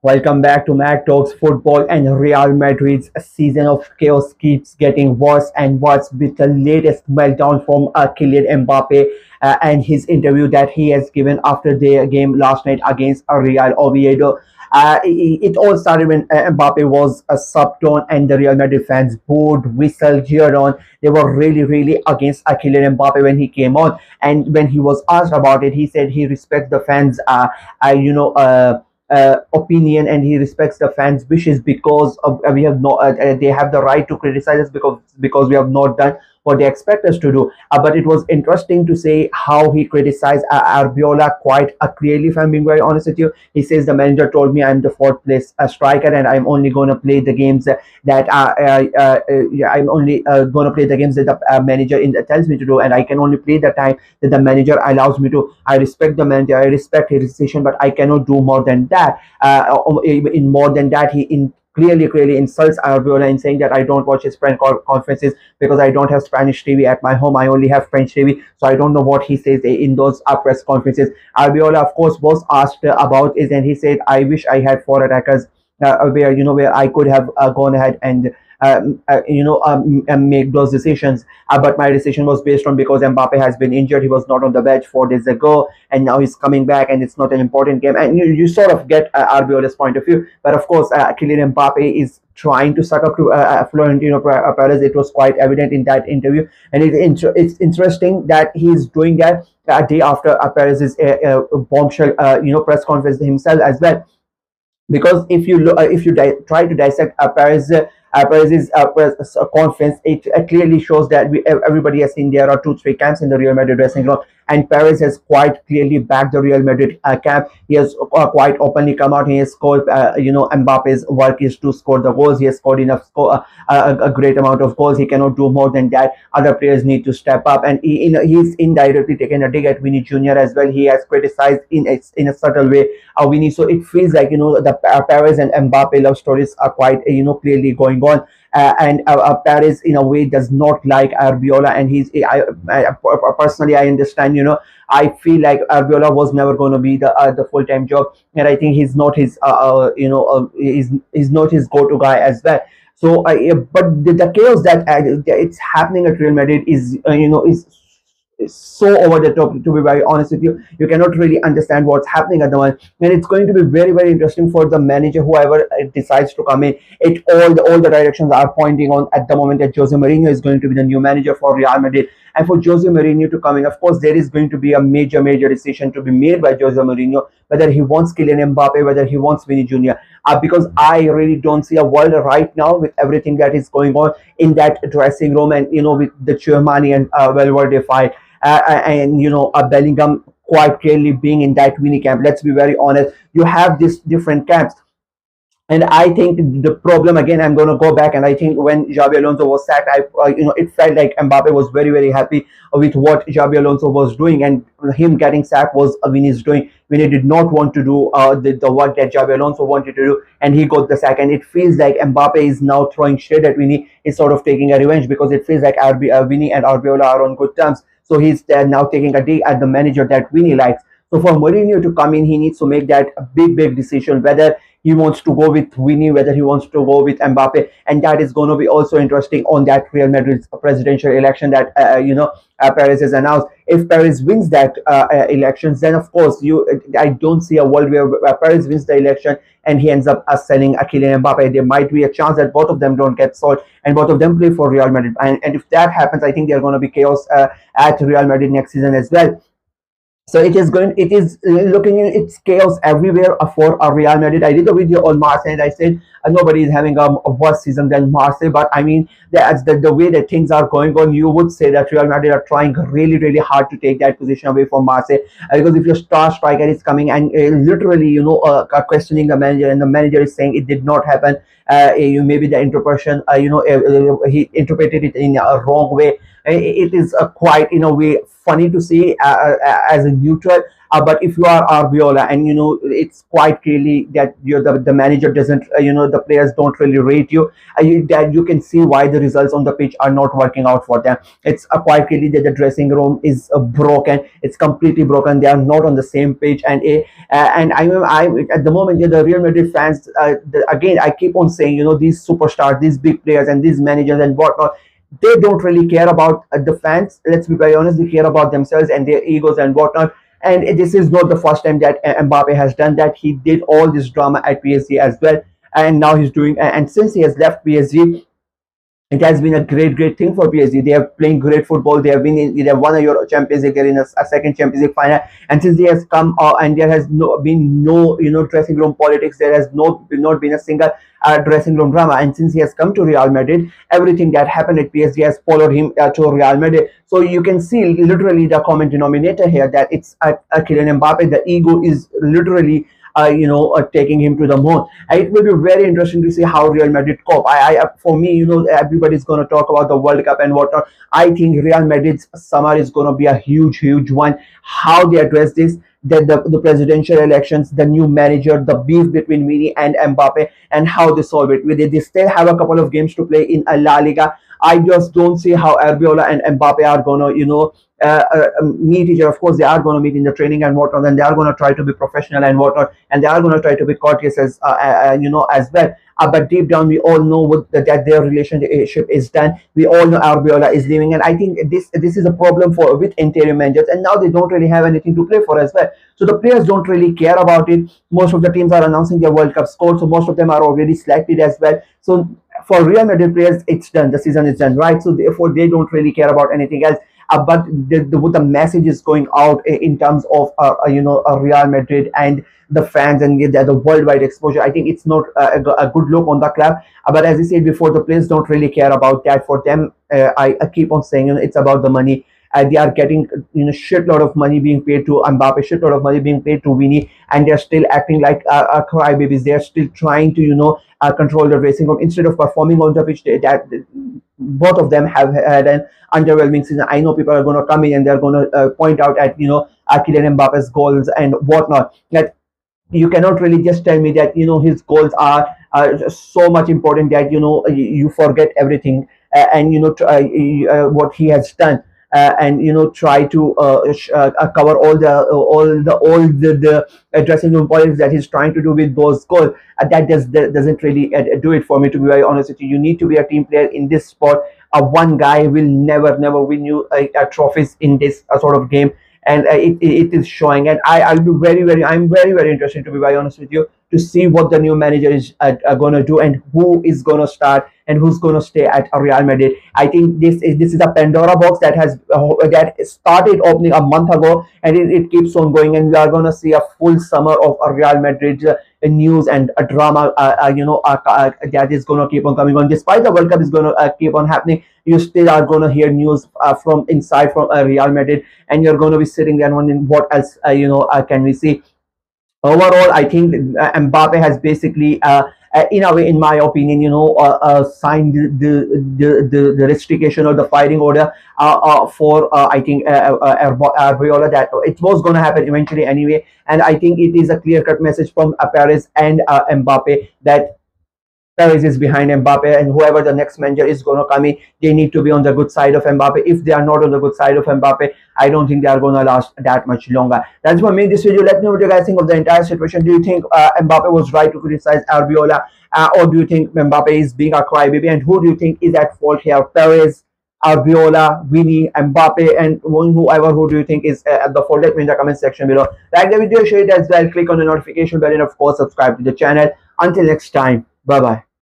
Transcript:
Welcome back to Mac Talks Football, and Real Madrid's season of chaos keeps getting worse and worse with the latest meltdown from Kylian Mbappe and his interview that he has given after the game last night against Real Oviedo. It all started when Mbappe was a subtone and the Real Madrid fans booed, whistled, cheered on. They were really against Kylian Mbappe when he came on. And when he was asked about it, he said he respects the fans. Opinion, and he respects the fans' wishes because we have not. They have the right to criticize us because we have not done what they expect us to do. But it was interesting to say how he criticized Arbeloa quite clearly. If I'm being very honest with you, he says the manager told me I'm the fourth place striker and I'm only going to play the games that I'm only going to play the games that the manager tells me to do, and I can only play the time that the manager allows me to. I respect the manager, I respect his decision, but I cannot do more than that. In more than that, clearly insults Arbeloa in saying that I don't watch his press conferences because I don't have Spanish TV at my home. I only have French TV, so I don't know what he says in those press conferences. Arbeloa, of course, was asked about it, and he said, "I wish I had four attackers where I could have gone ahead and make those decisions. But my decision was based on because Mbappe has been injured. He was not on the bench 4 days ago, and now he's coming back, and it's not an important game. And you sort of get Arbeola's point of view. But of course, Kylian Mbappe is trying to suck up to Florentino Perez. It was quite evident in that interview, and it's interesting that he's doing that a day after Perez's bombshell, press conference himself as well, because if you try to dissect Perez's press conference, it clearly shows that everybody has seen there are two, three camps in the Real Madrid dressing room, and Perez has quite clearly backed the Real Madrid camp. He has quite openly come out. He has scored. Mbappe's work is to score the goals. He has scored enough a great amount of goals. He cannot do more than that. Other players need to step up, and he's indirectly taken a dig at Vinny Jr. as well. He has criticized in a subtle way Vinny. So it feels like the Perez and Mbappe love stories are quite clearly going on. And Paris in a way does not like Arbeloa, and personally I understand. I feel like Arbeloa was never going to be the full time job, and I think he's not his he's not his go to guy as well. So, but the chaos that it's happening at Real Madrid is so over the top. To be very honest with you, you cannot really understand what's happening at the moment, and it's going to be very interesting for the manager, whoever decides to come in. All the directions are pointing on at the moment that Jose Mourinho is going to be the new manager for Real Madrid, and for Jose Mourinho to come in, of course, there is going to be a major decision to be made by Jose Mourinho, whether he wants Kylian Mbappe, whether he wants Vinny Jr. Because I really don't see a world right now with everything that is going on in that dressing room, and with the Chouamani and Valverde fight, and Bellingham quite clearly being in that Winnie camp. Let's be very honest. You have these different camps. And I think the problem again, I'm going to go back, and I think when Xabi Alonso was sacked, it felt like Mbappe was very happy with what Xabi Alonso was doing, and him getting sacked was Vinny's doing. Vinny did not want to do the work that Xabi Alonso wanted to do, and he got the sack. And it feels like Mbappe is now throwing shade at Vinny. He's sort of taking a revenge because it feels like Vinny and Arbeloa are on good terms. So he's now taking a dig at the manager that Vinny likes. So for Mourinho to come in, he needs to make that big decision whether he wants to go with Vinny, whether he wants to go with Mbappe, and that is going to be also interesting on that Real Madrid presidential election that Perez has announced. If Perez wins that elections, then of course I don't see a world where Perez wins the election and he ends up selling Kylian Mbappe. There might be a chance that both of them don't get sold and both of them play for Real Madrid. And if that happens, I think there's going to be chaos at Real Madrid next season as well. So it is looking in its chaos everywhere for Real Madrid. I did a video on Marseille and I said nobody is having a worse season than Marseille, but I mean that's the way that things are going on. You would say that Real Madrid are trying really hard to take that position away from Marseille, because if your star striker is coming and literally questioning the manager, and the manager is saying it did not happen, maybe the interpretation he interpreted it in a wrong way. It is quite in a way funny to see as a neutral. But if you are Arbeloa, and it's quite clearly that the manager doesn't, the players don't really rate you, that you can see why the results on the pitch are not working out for them. It's quite clearly that the dressing room is broken. It's completely broken. They are not on the same page, and I at the moment, the Real Madrid fans, again, I keep on saying, these superstars, these big players, and these managers and whatnot, they don't really care about the fans. Let's be very honest. They care about themselves and their egos and whatnot. And this is not the first time that Mbappe has done that. He did all this drama at PSG as well, and now he's doing. And since he has left PSG, it has been a great thing for PSG. They are playing great football. They have won a Euro Champions League, in a second Champions League final. And since he has come, and there has been no dressing room politics. There has not been a single dressing room drama. And since he has come to Real Madrid, everything that happened at PSG has followed him to Real Madrid. So you can see literally the common denominator here, that it's Kylian Mbappe. The ego is literally taking him to the moon. It will be very interesting to see how Real Madrid cope. For me, everybody's going to talk about the World Cup and whatnot. I think Real Madrid's summer is going to be a huge one. How they address this, the presidential elections, the new manager, the beef between Vini and Mbappe, and how they solve it. They still have a couple of games to play in La Liga. I just don't see how Arbeloa and Mbappe are gonna, meet each other. Of course, they are gonna meet in the training and whatnot, and they are gonna try to be professional and whatnot, and they are gonna try to be courteous as well. But deep down, we all know that their relationship is done. We all know Arbeloa is leaving, and I think this is a problem with interior managers. And now they don't really have anything to play for as well. So the players don't really care about it. Most of the teams are announcing their World Cup score, so most of them are already selected as well. So for Real Madrid players, it's done. The season is done, right? So therefore, they don't really care about anything else. But the message is going out in terms of Real Madrid and the fans and the worldwide exposure. I think it's not a good look on the club. But as I said before, the players don't really care about that. For them, I keep on saying, it's about the money. They are getting shitload of money being paid to Mbappe, shitload of money being paid to Vini, and they're still acting like crybabies. They're still trying to control the racing room instead of performing on the pitch. That both of them have had an underwhelming season. I know people are going to come in and they're going to point out at Kylian Mbappe's goals and whatnot. That you cannot really just tell me that his goals are so much important that you forget everything and what he has done. And try to cover all the dressing room politics that he's trying to do with those goals. That doesn't really do it for me, to be very honest with you. You need to be a team player in this sport. One guy will never win you trophies in this sort of game, and it is showing. And I'm very interested, to be very honest with you, to see what the new manager is going to do, and who is going to start and who's going to stay at Real Madrid. I think this is a Pandora box that started opening a month ago, and it keeps on going, and we are going to see a full summer of Real Madrid news and a drama that is going to keep on coming on. Despite the World Cup is going to keep on happening, you still are going to hear news from inside from Real Madrid, and you're going to be sitting there wondering what else can we see. Overall, I think Mbappe has basically, in a way, in my opinion, signed the restriction or the firing order for I think Arbeloa, that it was going to happen eventually anyway. And I think it is a clear-cut message from Paris and Mbappe that Perez is behind Mbappe, and whoever the next manager is going to come in, they need to be on the good side of Mbappe. If they are not on the good side of Mbappe, I don't think they are going to last that much longer. That's for me this video. Let me know what you guys think of the entire situation. Do you think Mbappe was right to criticize Arbeloa, or do you think Mbappe is being a crybaby? And who do you think is at fault here? Perez, Arbeloa, Vini, Mbappe, and who do you think is at the fault? Let me in the comment section below. Like the video, share it as well, click on the notification bell, and of course subscribe to the channel. Until next time, bye bye.